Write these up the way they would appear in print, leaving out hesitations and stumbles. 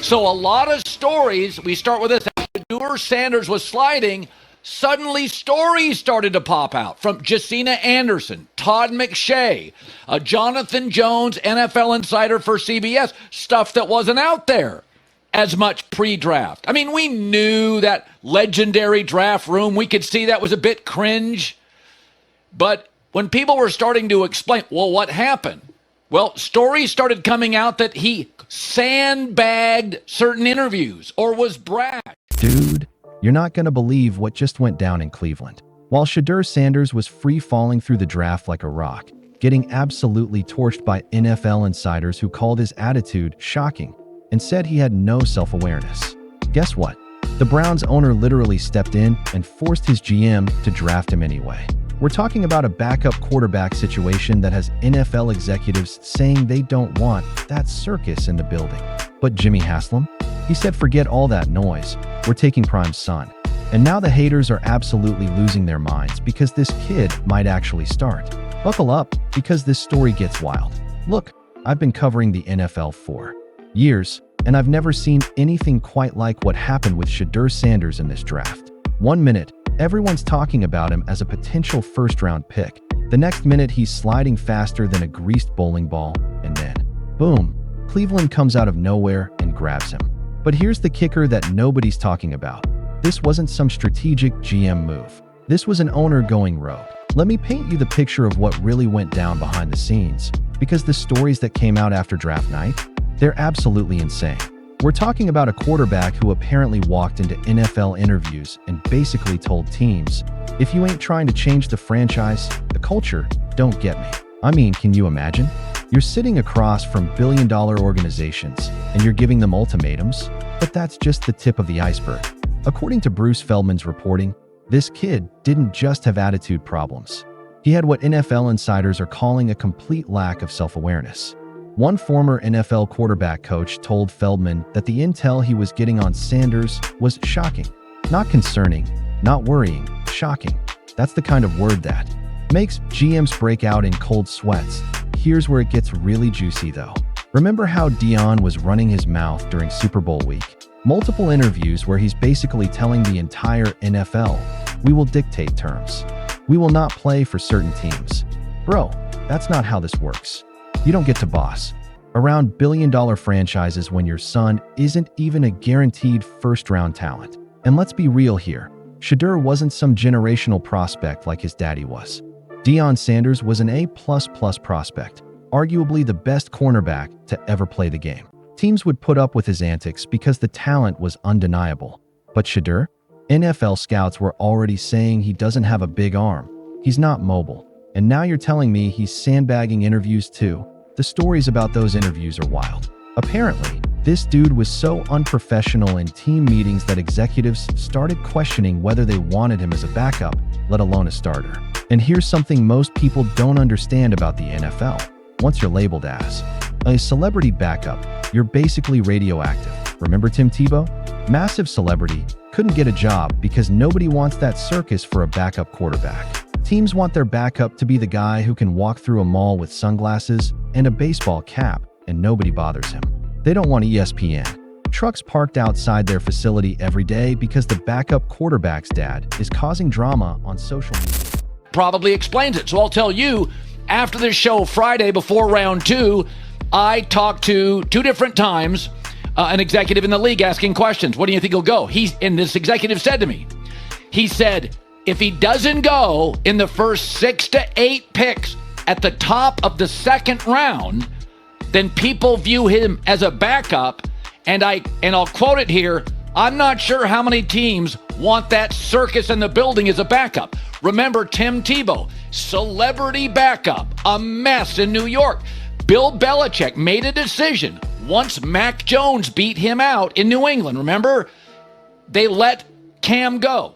So a lot of stories, we start with this. Shedeur Sanders was sliding. Suddenly, stories started to pop out from Jacina Anderson, Todd McShay, Jonathan Jones, NFL insider for CBS, stuff that wasn't out there as much pre-draft. I mean, we knew that legendary draft room. We could see that was a bit cringe. But when people were starting to explain, well, what happened? Well, stories started coming out that he sandbagged certain interviews or was brash. Dude, you're not going to believe what just went down in Cleveland. While Shedeur Sanders was free-falling through the draft like a rock, getting absolutely torched by NFL insiders who called his attitude shocking and said he had no self-awareness. Guess what? The Browns owner literally stepped in and forced his GM to draft him anyway. We're talking about a backup quarterback situation that has NFL executives saying they don't want that circus in the building. But Jimmy Haslam? He said forget all that noise, we're taking Prime's son. And now the haters are absolutely losing their minds because this kid might actually start. Buckle up, because this story gets wild. Look, I've been covering the NFL for years, and I've never seen anything quite like what happened with Shedeur Sanders in this draft. 1 minute, everyone's talking about him as a potential first-round pick. The next minute, he's sliding faster than a greased bowling ball, and then, boom, Cleveland comes out of nowhere and grabs him. But here's the kicker that nobody's talking about. This wasn't some strategic GM move. This was an owner going rogue. Let me paint you the picture of what really went down behind the scenes, because the stories that came out after draft night, they're absolutely insane. We're talking about a quarterback who apparently walked into NFL interviews and basically told teams, if you ain't trying to change the franchise, the culture, don't get me. I mean, can you imagine? You're sitting across from billion-dollar organizations and you're giving them ultimatums, but that's just the tip of the iceberg. According to Bruce Feldman's reporting, this kid didn't just have attitude problems. He had what NFL insiders are calling a complete lack of self-awareness. One former NFL quarterback coach told Feldman that the intel he was getting on Sanders was shocking. Not concerning, not worrying, shocking. That's the kind of word that makes GMs break out in cold sweats. Here's where it gets really juicy though. Remember how Deion was running his mouth during Super Bowl week? Multiple interviews where he's basically telling the entire NFL, we will dictate terms. We will not play for certain teams. Bro, that's not how this works. You don't get to boss around billion-dollar franchises when your son isn't even a guaranteed first-round talent. And let's be real here. Shedeur wasn't some generational prospect like his daddy was. Deion Sanders was an A++ prospect, arguably the best cornerback to ever play the game. Teams would put up with his antics because the talent was undeniable. But Shedeur? NFL scouts were already saying he doesn't have a big arm. He's not mobile. And now you're telling me he's sandbagging interviews too? The stories about those interviews are wild. Apparently, this dude was so unprofessional in team meetings that executives started questioning whether they wanted him as a backup, let alone a starter. And here's something most people don't understand about the NFL. Once you're labeled as a celebrity backup, you're basically radioactive. Remember Tim Tebow? Massive celebrity, couldn't get a job because nobody wants that circus for a backup quarterback. Teams want their backup to be the guy who can walk through a mall with sunglasses and a baseball cap and nobody bothers him. They don't want ESPN. Trucks parked outside their facility every day because the backup quarterback's dad is causing drama on social media. Probably explains it. So I'll tell you, after this show Friday before round 2, I talked to 2 different times an executive in the league asking questions. What do you think he'll go? And this executive said to me, he said, if he doesn't go in the first 6 to 8 picks at the top of the second round, then people view him as a backup. And I'll quote it here, I'm not sure how many teams want that circus in the building as a backup. Remember Tim Tebow, celebrity backup, a mess in New York. Bill Belichick made a decision once Mac Jones beat him out in New England. Remember? They let Cam go.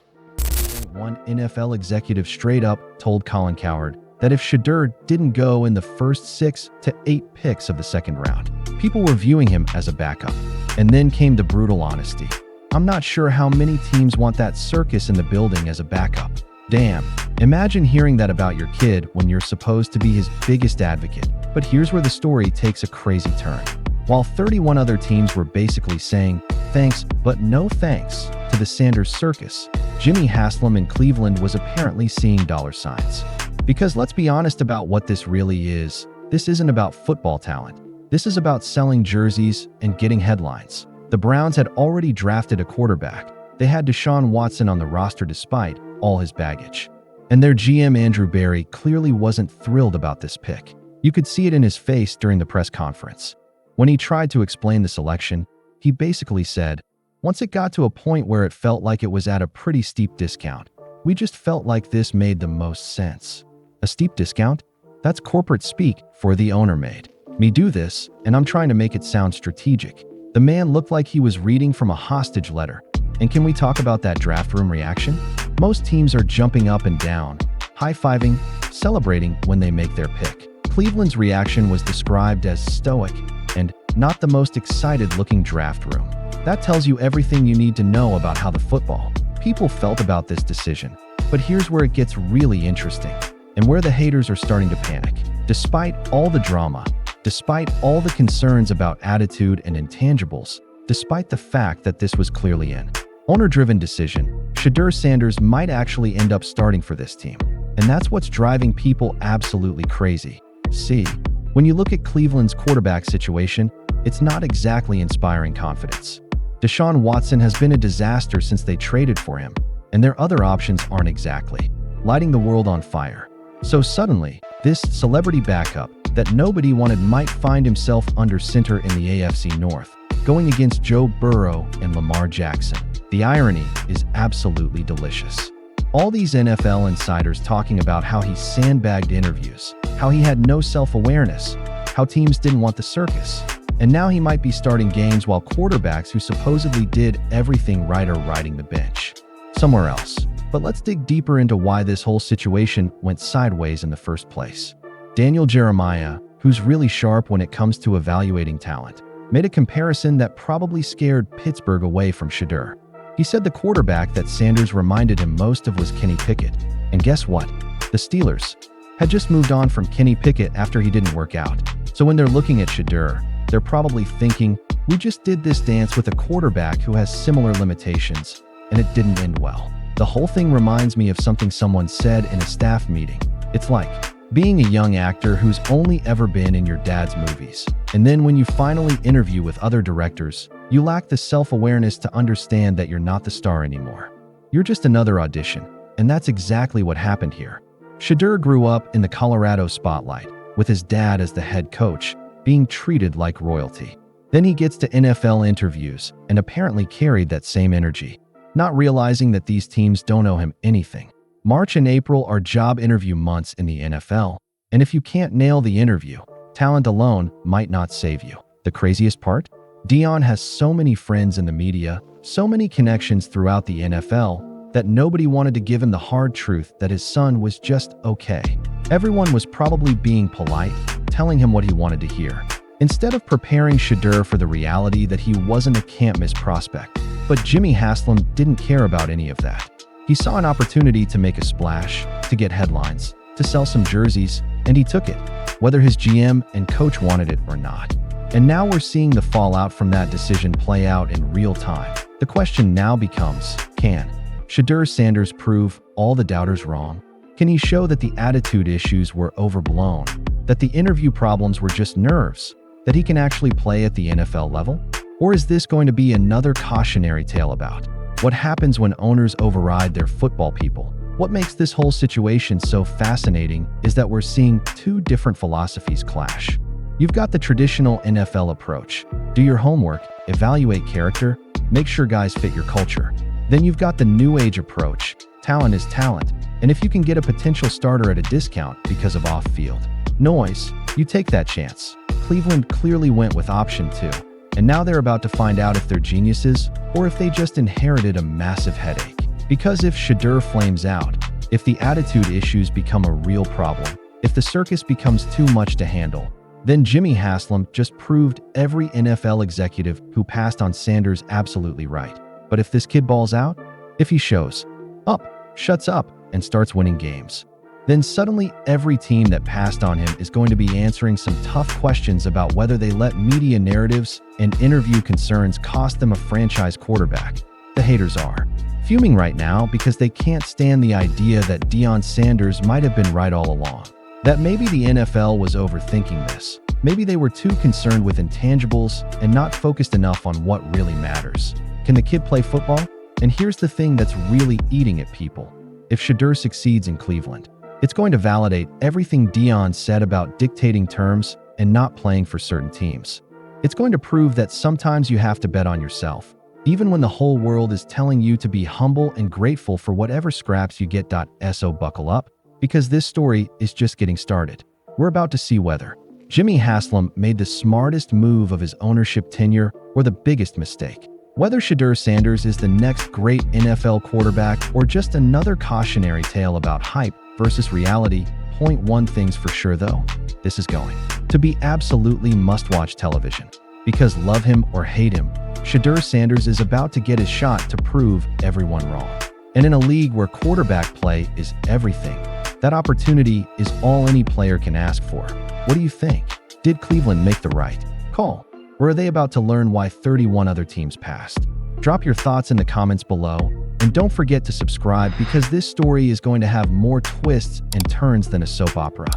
One NFL executive straight up told Colin Cowherd that if Shedeur didn't go in the first 6 to 8 picks of the second round, people were viewing him as a backup. And then came the brutal honesty. I'm not sure how many teams want that circus in the building as a backup. Damn, imagine hearing that about your kid when you're supposed to be his biggest advocate. But here's where the story takes a crazy turn. while 31 other teams were basically saying thanks but no thanks to the Sanders circus. Jimmy Haslam in Cleveland was apparently seeing dollar signs. Because let's be honest about what this really is. This isn't about football talent. This is about selling jerseys and getting headlines. The Browns had already drafted a quarterback. They had Deshaun Watson on the roster despite all his baggage. And their GM Andrew Berry clearly wasn't thrilled about this pick. You could see it in his face during the press conference. When he tried to explain the selection, he basically said, "Once it got to a point where it felt like it was at a pretty steep discount, we just felt like this made the most sense." A steep discount? That's corporate speak for the owner made me do this, and I'm trying to make it sound strategic. The man looked like he was reading from a hostage letter. And can we talk about that draft room reaction? Most teams are jumping up and down, high-fiving, celebrating when they make their pick. Cleveland's reaction was described as stoic and not the most excited-looking draft room. That tells you everything you need to know about how the football people felt about this decision. But here's where it gets really interesting, and where the haters are starting to panic. Despite all the drama, despite all the concerns about attitude and intangibles, despite the fact that this was clearly an owner-driven decision, Shedeur Sanders might actually end up starting for this team. And that's what's driving people absolutely crazy. See, when you look at Cleveland's quarterback situation, it's not exactly inspiring confidence. Deshaun Watson has been a disaster since they traded for him, and their other options aren't exactly lighting the world on fire. So suddenly, this celebrity backup that nobody wanted might find himself under center in the AFC North, going against Joe Burrow and Lamar Jackson. The irony is absolutely delicious. All these NFL insiders talking about how he sandbagged interviews, how he had no self-awareness, how teams didn't want the circus, and now he might be starting games while quarterbacks who supposedly did everything right are riding the bench somewhere else. But let's dig deeper into why this whole situation went sideways in the first place. Daniel Jeremiah, who's really sharp when it comes to evaluating talent, made a comparison that probably scared Pittsburgh away from Shedeur. He said the quarterback that Sanders reminded him most of was Kenny Pickett. And guess what? The Steelers had just moved on from Kenny Pickett after he didn't work out. So when they're looking at Shedeur, they're probably thinking, we just did this dance with a quarterback who has similar limitations, and it didn't end well. The whole thing reminds me of something someone said in a staff meeting. It's like being a young actor who's only ever been in your dad's movies. And then when you finally interview with other directors, you lack the self-awareness to understand that you're not the star anymore. You're just another audition. And that's exactly what happened here. Shedeur grew up in the Colorado spotlight, with his dad as the head coach, being treated like royalty. Then he gets to NFL interviews and apparently carried that same energy, not realizing that these teams don't owe him anything. March and April are job interview months in the NFL, and if you can't nail the interview, talent alone might not save you. The craziest part? Dion has so many friends in the media, so many connections throughout the NFL, that nobody wanted to give him the hard truth that his son was just okay. Everyone was probably being polite, telling him what he wanted to hear, instead of preparing Shedeur for the reality that he wasn't a can't-miss prospect. But Jimmy Haslam didn't care about any of that. He saw an opportunity to make a splash, to get headlines, to sell some jerseys, and he took it, whether his GM and coach wanted it or not. And now we're seeing the fallout from that decision play out in real time. The question now becomes, can Shedeur Sanders prove all the doubters wrong? Can he show that the attitude issues were overblown, that the interview problems were just nerves, that he can actually play at the NFL level? Or is this going to be another cautionary tale about what happens when owners override their football people? What makes this whole situation so fascinating is that we're seeing two different philosophies clash. You've got the traditional NFL approach. Do your homework, evaluate character, make sure guys fit your culture. Then you've got the new age approach. Talent is talent, and if you can get a potential starter at a discount because of off-field noise, you take that chance. Cleveland clearly went with option 2. And now they're about to find out if they're geniuses or if they just inherited a massive headache. Because if Shedeur flames out, if the attitude issues become a real problem, if the circus becomes too much to handle, then Jimmy Haslam just proved every NFL executive who passed on Sanders absolutely right. But if this kid balls out, if he shows up, shuts up, and starts winning games, Then suddenly every team that passed on him is going to be answering some tough questions about whether they let media narratives and interview concerns cost them a franchise quarterback. The haters are fuming right now because they can't stand the idea that Shedeur Sanders might have been right all along. That maybe the NFL was overthinking this. Maybe they were too concerned with intangibles and not focused enough on what really matters. Can the kid play football? And here's the thing that's really eating at people. If Shedeur succeeds in Cleveland, it's going to validate everything Shedeur said about dictating terms and not playing for certain teams. It's going to prove that sometimes you have to bet on yourself, even when the whole world is telling you to be humble and grateful for whatever scraps you get. So buckle up, because this story is just getting started. We're about to see whether Jimmy Haslam made the smartest move of his ownership tenure or the biggest mistake. Whether Shedeur Sanders is the next great NFL quarterback or just another cautionary tale about hype versus reality. One thing's for sure though, this is going to be absolutely must-watch television. Because love him or hate him, Shedeur Sanders is about to get his shot to prove everyone wrong. And in a league where quarterback play is everything, that opportunity is all any player can ask for. What do you think? Did Cleveland make the right call? Or are they about to learn why 31 other teams passed? Drop your thoughts in the comments below, and don't forget to subscribe because this story is going to have more twists and turns than a soap opera.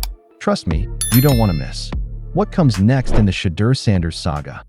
Trust me, you don't want to miss what comes next in the Shedeur Sanders saga.